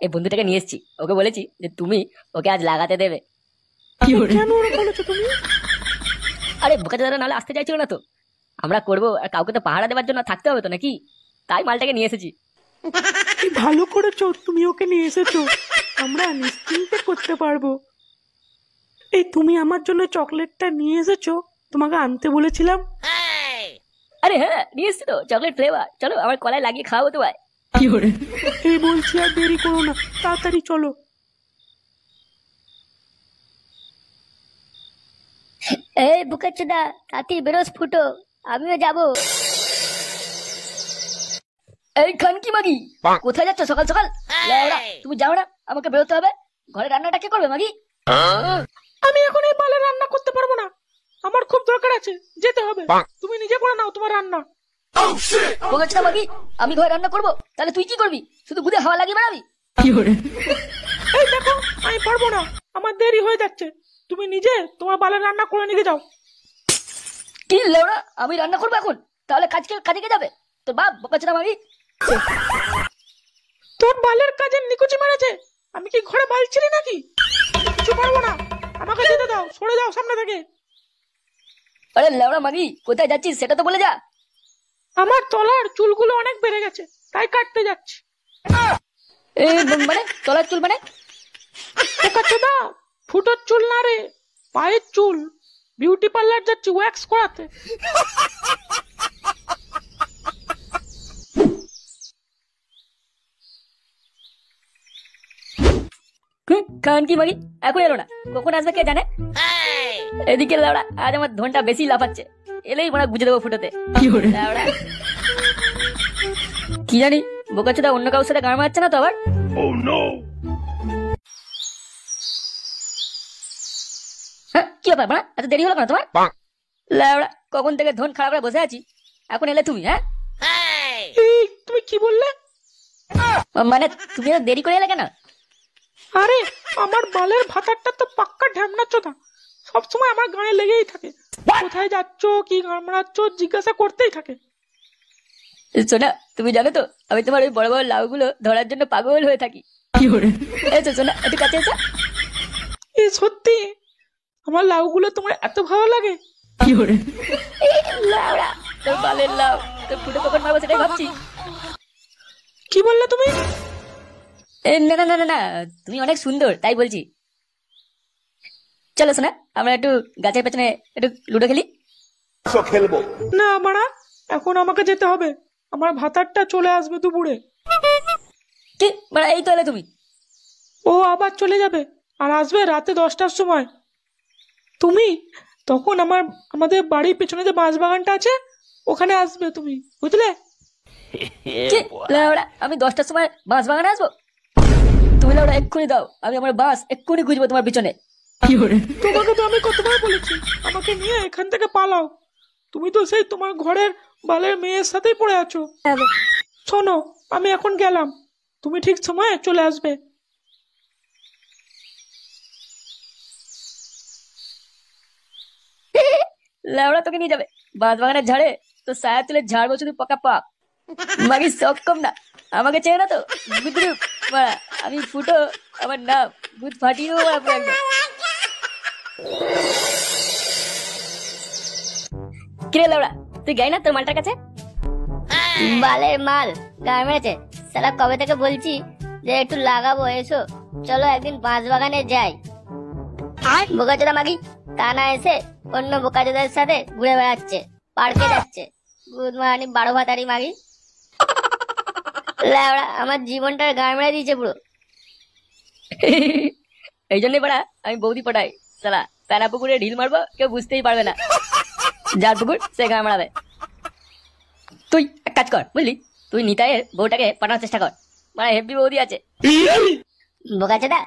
এই বন্ধুটাকে নিয়ে এসেছি, ওকে বলেছি যে তুমি ওকে আজ লাগাতে দেবে। কেন ওরকম বলেছো তুমি? আরে বোকাচোদারা নাহলে আসতে চাইছিল না তো, আমরা করবো আর কাউকে তো পাহারা দেওয়ার জন্য থাকতে হবে তো নাকি, তাই মালটাকে নিয়ে এসেছি। কি ভালো করেছো তুমি ওকে নিয়ে এসেছো, আমরা নিশ্চিন্তে করতে পারবো। এই তুমি আমার জন্য চকলেটটা নিয়ে এসেছো, তোমাকে আনতে বলেছিলাম। আরে হ্যাঁ নিয়ে এসছি তো চকলেট ফ্লেভার, চলো আমার কলায় লাগিয়ে খাওয়াবো তোমায়। এই বলছি আর দেরি করো না, তাড়াতাড়ি চলো। এই বোকাচোদা তাতি বেরোস ফুটো, আমিও যাবো। এই খানকি মাগি কোথায় যাচ্ছ সকাল সকাল? লেওড়া, তুমি যাও না, আমাকে বেরোতে হবে। ঘরে রান্নাটা কে করবে মাগি? আমি এখন এই বালে রান্না করতে পারবো না, আমার খুব দরকার আছে, যেতে হবে। তুমি নিজে করে নাও তোমার রান্না। বোকাচোদা মাগি, আমি ঘরে রান্না করবো, তাহলে তুই কি করবি? শুধু গুদে হাওয়া লাগিয়ে বেড়াবি? এই দেখো আমি পারবো না, আমার দেরি হয়ে যাচ্ছে, তুমি নিজে তোমার বালে রান্না করে নিয়ে যাও। কি লেওড়া, আমি রান্না করবো এখন? তাহলে কাজে কে যাবে? তোর বাপ বোকাচোদা মাগি। তোর বালের কাজে নিকুচি মেরেছে, আমি কি ঘরে বাল ছিলি নাকি? কিছু পারবো না, আমাকে যেতে দাও, সরে যাও সামনে থেকে। আরে লেওড়া মাগি কোথায় যাচ্ছিস সেটা তো বলে যা। আমার তলার চুলগুলো অনেক বেড়ে গেছে, তাই কাটতে যাচ্ছি। মানে তলার চুল মানে? বোকাচোদা, ফুটোর চুল না রে, পায়ের চুল। বিউটি পার্লার যাচ্ছি ওয়্যাক্স করাতে। খান কি মাগি এখন এলো না, কখন আসবে কে জানে। এদিকে লাউড়া আজ আমার ধনটা বেশি লাফাচ্ছে, এলেই মনে বুঝে দেবো ফুটোতে। লাউড়া কি জানি বোকাচোদা অন্য কারোর সাথে গান মারছে না তো আবার? হ্যাঁ কি ব্যাপার মানে এত দেরি হলো কেন তোমার? লাউড়া কখন থেকে ধন খারাপ করে বসে আছি, এখন এলে তুমি? হ্যাঁ এই তুমি কি বললে? মানে তুমি এত দেরি করে এলে কেন? আরে আমার বালের ভাতারটা তো পাক্কা ঢ্যামনা চোদা, সবসময় আমার গায়ে লেগেই থাকে। কোথায় যাচ্ছ, কি গান মারাচ্ছ জিজ্ঞাসা করতেই থাকে। সোনা তুমি জানো তো আমি তোমার ওই বড় বড় লাউগুলো ধরার জন্য পাগল হয়ে থাকি। এসো সোনা একটু কাছে এসো। এই সত্যি আমার লাউগুলো তোমার এত ভালো লাগে? লাউড়া তোর বালের লাউ, তোর ফুটো কখন মারবো সেটাই ভাবছি। কি বললে তুমি? না না না না না, তুমি অনেক সুন্দর তাই বলছি। চলো সোনা আমরা একটু গাছের পেছনে একটু লুডো খেলি। খেলবো না মারা, এখন আমাকে যেতে হবে, আমার ভাতারটা চলে আসবে দুপুরে। কি মানে এই তো এলে তুমি? ও আবার চলে যাবে আর আসবে রাতে 10টার সময়। তুমি তখন আমাদের বাড়ির পেছনে যে বাঁশ বাগানটা আছে ওখানে আসবে তুমি, বুঝলে? কি লাউড়া আমি 10টার সময় বাঁশ বাগানে আসবো? তুমি লাউড়া এক্ষুনি দাও, আমি আমার বাঁশ এক্ষুনি খুঁজবো তোমার পিছনে। তোমাকে তো আমি কতবার বলেছি আমাকে নিয়ে এখান থেকে পালাও, তুমি তো সেই তোমার ঘরের বালের মেয়ের সাথেই পড়ে আছো। শোনো আমি এখন গেলাম, তুমি ঠিক সময়ে চলে আসবে। লাউড়া তোকে নিয়ে যাবে বাঁশ বাগানের ঝাড়ে, তো সায়া তুলে ঝাড়বো শুধু পকা পাক। মাগি শখ কম না, আমাকে চেয়ে না তো বুদ্ধি মারা, আমি ফুটো, আমার নাম বুধ ফাটিয়ে দেবো মারা পুরো একদম। কিরে লাউড়া তুই গাই না তোর মালটার কাছে? বালের মাল গায়ে মেরেছে সালা, কবে থেকে বলছি যে একটু লাগাবো, এসো চলো একদিন বাঁশ বাগানে যাই। বোকাচোদা মাগি তা না এসে অন্য বোকাচোদার সাথে ঘুরে বেড়াচ্ছে, পার্কে যাচ্ছে। বুধমানি 12 ভাতারি মাগি, লেওড়া আমার জীবনটার গায়ে মেরে দিয়েছে পুরো। এই জন্যই পাড়া আমি বৌদি পটাই, সালা প্যানা পুকুরে ঢিল মারবো কেউ বুঝতেই পারবে না, যার পুকুর সে গায়ে মারাবে। তুই এক কাজ কর বুঝলি, তুই নিতাইয়ের বউটাকে পাঠানোর চেষ্টা কর, মানে হেব্বি বৌদি আছে। বোকাচোদা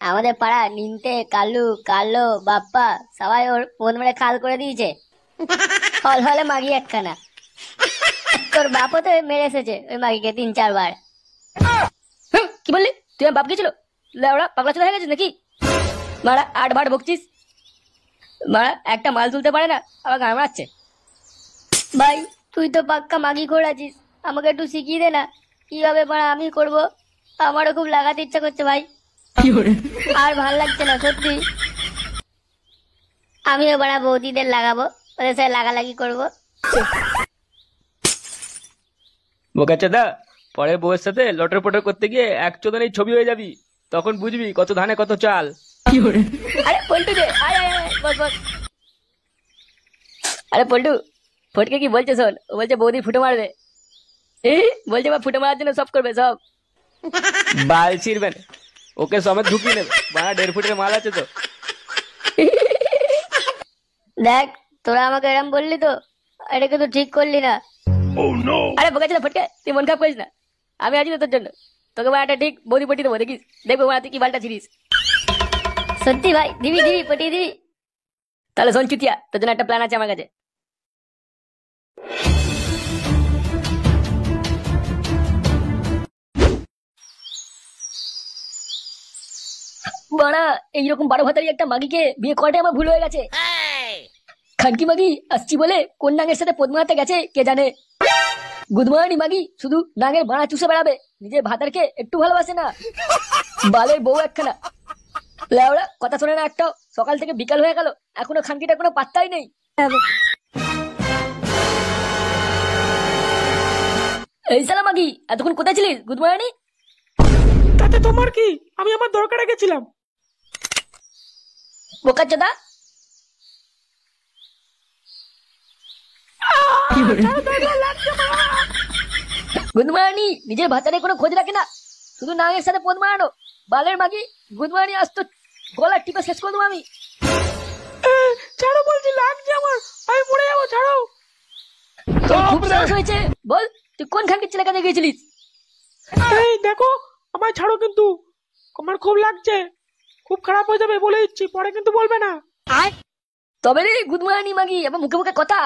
আমাদের পাড়া নিমতে কালু কালো বাপ্পা সবাই ওর ফোন মেরে খাল করে দিয়েছে, হল হলে মাগি একখানা। তোর বাপও তো মেরে এসেছে ওই মাগিকে 3-4 বার। কি বললি তুই? আমার বাপ গেছিল? লেওড়া পাগলা চোদা হয়ে গেছিস নাকি? মারা 8 বার বকছিস, মারা একটা মাল তুলতে পারে না আবার গান মারাচ্ছে। ভাই তুই তো পাক্কা মাগি ঘোরাছিস, আমাকে একটু শিখিয়ে দে না কিভাবে পাড়া আমি করব। আমারও খুব লাগাতে ইচ্ছা করছে ভাই, আর ভাল লাগছে না সত্যি। আমিও বড় বৌদিদের লাগাবো, ওদের সাথে লাগালাগি করবো। বোকাচোদা, পরের বউয়ের সাথে লটর পটর করতে গিয়ে এক চোদনেই ছবি হয়ে যাবি, তখন বুঝবি কত ধানে কত চাল। আরে পল্টু যে আয় আয় আয়, বস বস। আরে পল্টু, ফটকে কি বলছে শোন, ও বলছে বৌদি ফুটো মারবে। বলছে বা ফুটো মারার জন্য সব করবে সব। বাল ছিড়বেন, ওকে সমেত ঢুকিয়ে নেবে, 1.5 ফুটের মাল আছে তো। দেখ তোরা আমাকে এরম বললি তো, এটা কিন্তু ঠিক করলি না। আরে বোকাচোদা ফটকে, তুই মন খারাপ করিস না, আমি আছি তো তোর জন্য। তোকে একটা ঠিক বৌদি পটিয়ে দেবো, দেখিস দেখবো তুই কি বালটা ছিড়িস। সত্যি ভাই, দিবি দিবি পটিয়ে দিবি। তাহলে শোন চুতিয়া, তোর জন্য একটা প্ল্যান আছে আমার কাছে। বাড়া, এইরকম 12 ভাতারি একটা মাগিকে বিয়ে করাটাই আমার ভুল হয়ে গেছে। খানকি মাগি আসছি বলে কোন নাঙের সাথে পদ্মাতে গেছে কে জানে। গুদমানি মাগি শুধু নাঙের বাড়া চুষে বেড়াবে, নিজের ভাতারকে একটু ভালোবাসে না। বালের বউ একখানা, লেওড়া কথা শোনে না একটাও। সকাল থেকে বিকাল হয়ে গেল, এখনো খানকিটা কোনো পাত্তাই নেই। এই সালা মাগি, এতক্ষণ কোথায় ছিলিস গুদমানি? তাতে তোমার কি, আমি আমার দরকারে গেছিলাম। বোকাচোদা, গুদমানি নিজের ভাতারে কোনো খোঁজ রাখে না, শুধু নাঙের সাথে পদ মারানো। বালের মাগি, গুদমানি আসতো গলা টিপে শেষ করে দেবো আমি। ছাড়ো বলছি, লাগছে আমার, আমি মরে যাবো, ছাড়ো। তোর খুব সাহস হয়েছে, বল তুই কোন খানকির ছেলে কাছে গিয়েছিলিস? এই দেখো, আমায় ছাড়ো কিন্তু, আমার খুব লাগছে, খুব খারাপ হয়ে যাবে বলে দিচ্ছি, পরে কিন্তু বলবে না। তবে রে গুদমানি মাগি, আমার মুখে মুখে কথা।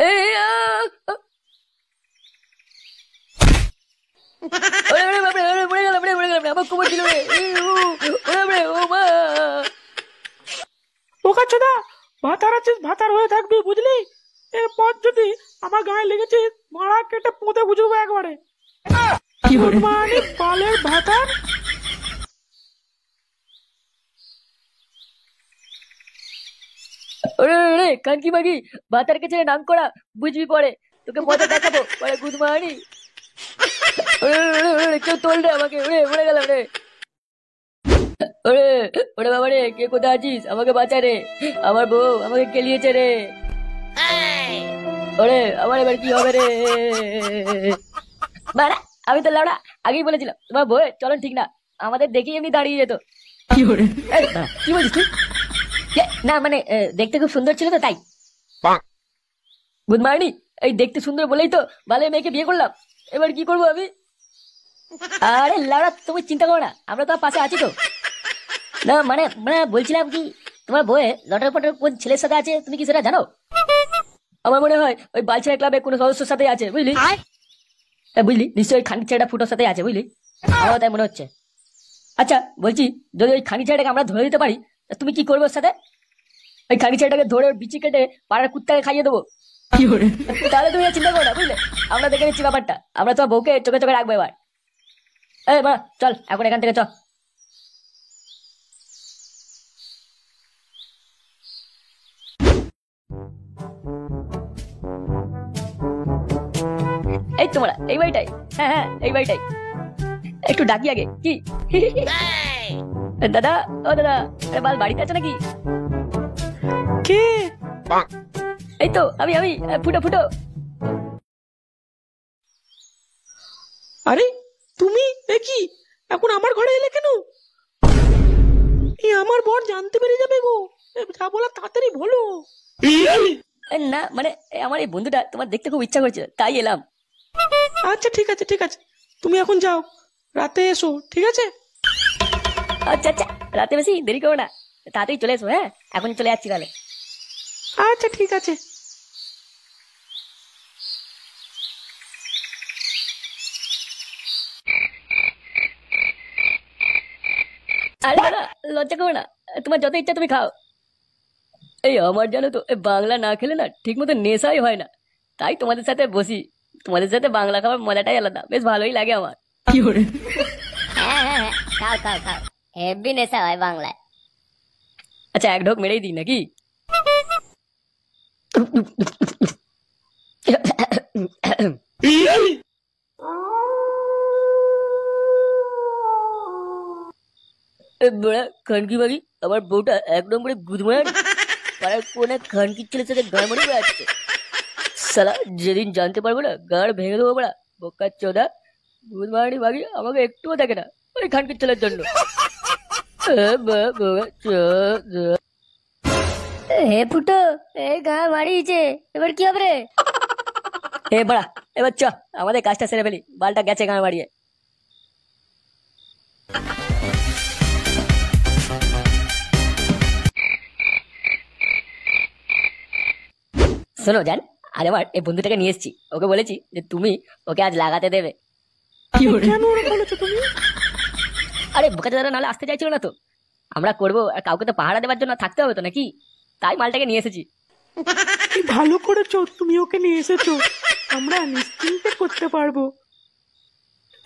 এই, ওরে ওরে বাপরে, ওরে মরে গেলাম রে, মরে গেলাম রে, আমার কোমর দিল রে। ওরে বাপরে, ও মা। বোকাচোদা, ভাতার আছিস, ভাতার হয়ে থাকবি বুঝলি। এরপর যদি আমার গায়ে লেগেছে, মারা কেটে পুঁতে বুঝবো একবারে। মানে বালের ভাতার। ওরে ওরে কানকি মাগি, ভাতার কাছে নাম করা, বুঝবি পরে, তোকে মজা দেখাবো পরে গুদমানি। ওরে ওরে ওরে, কেউ তোল রে আমাকে, ওরে মরে গেলাম রে। ওরে ওরে বাবা রে, কে কোথায় আছিস, আমাকে বাঁচা রে, আমার বউ আমাকে কেলিয়েছে রে। ওরে আমার এবার কি হবে রে? বাড়া, আমি তো লাউড়া আগেই বলেছিলাম তোমার বউয়ের চলন ঠিক না, আমাদের দেখেই এমনি দাঁড়িয়ে যেত। এই বাড়া, কি বলছিস তুই? না মানে দেখতে খুব সুন্দর ছিল তো তাই। গুড মর্নিং, এই দেখতে সুন্দর বলেই তো ভালো মেয়েকে বিয়ে করলাম, এবার কি করবো আমি? আরে লাউড়া, তুমি চিন্তা করো না, আমরা তো পাশে আছি তো। না মানে মানে বলছিলাম কি, তোমার বউয়ে লটার পটার কোন ছেলের সাথে আছে তুমি কি সেটা জানো? আমার মনে হয় ওই বালছেড়া ক্লাবে কোনো সদস্যের সাথে আছে, বুঝলি? বুঝলি, নিশ্চয়ই খানি ছেলেটা ফুটোর সাথে আছে, বুঝলি? আমার তাই মনে হচ্ছে। আচ্ছা বলছি, যদি ওই খানি ছেলেটাকে আমরা ধরে দিতে পারি, তুমি কি করবে ওর সাথে? ওই খানি ছেলেটাকে ধরে ওর বিচি কেটে পাড়ার কুত্তাকে খাইয়ে দেবো। তাহলে তুমি চিন্তা করো না, বুঝলে? আমরা দেখে নিচ্ছি ব্যাপারটা, আমরা তো বউকে চোখে চোখে রাখবো এবার। এই মা চল এখন এখান থেকে চল। এই তোমরা এই বাড়িটাই, হ্যাঁ হ্যাঁ এই বাড়িটাই, একটু ডাকি আগে কি? দাদা, ও দাদা, আরে বাল বাড়িতে আছো নাকি? কে? এই তো আমি আমি ফুটো ফুটো। আরে তুমি, এ কি এখন আমার ঘরে এলে কেন? আমার বর জানতে পেরে যাবে গো, যা বলা তাড়াতাড়ি বলো। না মানে আমার এই বন্ধুটা তোমার দেখতে খুব ইচ্ছা করছে, তাই এলাম। আচ্ছা ঠিক আছে ঠিক আছে, তুমি এখন যাও, রাতে এসো, ঠিক আছে? আচ্ছা আচ্ছা, রাতে বেশি দেরি করো না, তাড়াতাড়ি চলে এসো। হ্যাঁ এখন চলে যাচ্ছি তাহলে। আচ্ছা ঠিক আছে। আরে দাদা লজ্জা করো না, তোমার যত ইচ্ছা তুমি খাও। এই আমার জানো তো, বাংলা না খেলে না ঠিক মতো নেশাই হয় না, তাই তোমাদের সাথে বসি। তোমাদের সাথে বাংলা খাবার মজাটাই আলাদা, বেশ ভালোই লাগে আমার। হ্যাঁ হ্যাঁ হ্যাঁ, খাও খাও খাও, হেভি নেশা হয় বাংলায়। আচ্ছা এক ঢোক মেরেই দিই নাকি? বড়া খানকি বাগি, আমার বউটা এক নম্বরে গুদমায় পাড়ার কোন এক খানকির ছেলের সাথে গাড় মারি বেড়াচ্ছে। সালা যেদিন জানতে পারবো না গাড় ভেঙে দেবো বড়া। বোকার চোদা গুদমারানি বাগি আমাকে একটুও দেখে না ওই খানকির ছেলের জন্য। হে ফুটো, এই গা মারিয়েছে, এবার কি হবে রে? এ বড়া এবার চ আমাদের কাজটা সেরে ফেলি, বালটা গেছে গাঁ মারিয়ে। শোনো জান, আজ আমার এই বন্ধুটাকে নিয়ে এসেছি, ওকে বলেছি যে তুমি ওকে আজ লাগাতে দেবে। কেন ওরা বলেছো তুমি? আরে বোকা দাদা নাহলে আসতে চাইছিল না তো, আমরা করবো আর কাউকে তো পাহারা দেওয়ার জন্য থাকতে হবে তো নাকি, তাই মালটাকে নিয়ে এসেছি। কি ভালো করেছো তুমি ওকে নিয়ে এসেছো, আমরা নিশ্চিন্তে করতে পারবো।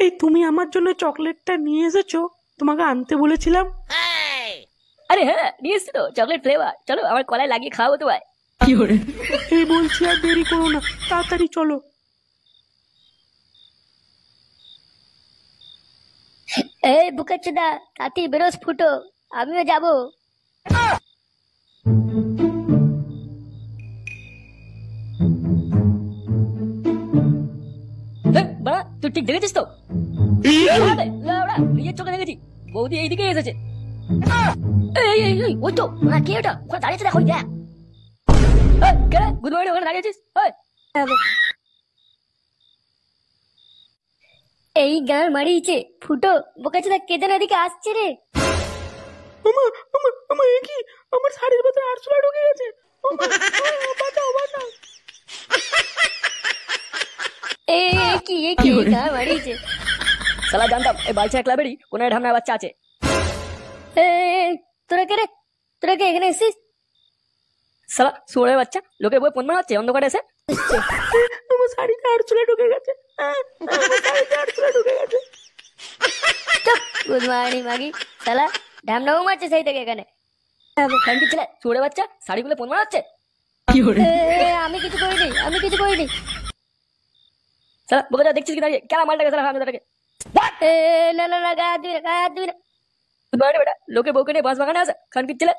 এই তুমি আমার জন্য চকলেটটা নিয়ে এসেছো, তোমাকে আনতে বলেছিলাম। আরে হ্যাঁ নিয়ে এসছি তো চকলেট ফ্লেভার, চলো আমার কলায় লাগিয়ে খাওয়াবো তো ভাই। এই বলছি আর দেরি করো না, তাড়াতাড়ি চলো। এই বুকাচোদা, তাতি বেরোস ফুটো, আমিও যাবো। বাড়া তুই ঠিক দেখেছিস তো? নিজের চোখে দেখেছি বৌদি এইদিকে এসেছে। এই এই এই ওই তো কে ওটা ওখানে দাঁড়িয়েছে, দেখো দেখ। গুড মর্নিং, ওখানে দাঁড়িয়েছিস? এই গা মারিয়েছে ফুটো, বুকাচোদা কে যেন এদিকে আসছে রে। আমা আমা আমা, এ কি? আমার শাড়ির ভেতরে আরশোলা ঢুকে গেছে। ওমা, বাঁচাও বাঁচাও। এ কি গা মারিয়েছে? সালা জানতাম এই বালছা ক্লাবেরই কোনো ঢামনা বাচ্চা আছে। এ, তোরা কে রে? তোরা কে এখানে এসেছিস? সালা শুয়োরের বাচ্চা, লোকের বই ফোন মারাচ্ছে অন্ধকারে এসে। আমার শাড়িতে আরশোলা ঢুকে গেছে। আমার শাড়িতে আরশোলা ঢুকে গেছে। গুড মর্নিং মাগি, শালা ঢ্যামনাও মারছে সেই থেকে এখানে। খানকির ছেলে শুয়োরের বাচ্চা শাড়িগুলো ফোন মারাচ্ছে। আমি কিছু করিনি, আমি কিছু করিনি। সালা বোকা দেখছিস কি দাঁড়িয়ে কেন মালটাকে সালা হামদাটাকে। না না না, গায়ে হাত দিবি না, গায়ে হাত দিবি না। বেটা লোকে বউকে নিয়ে বাঁশ বাগানে আছে খানকির ছেলে।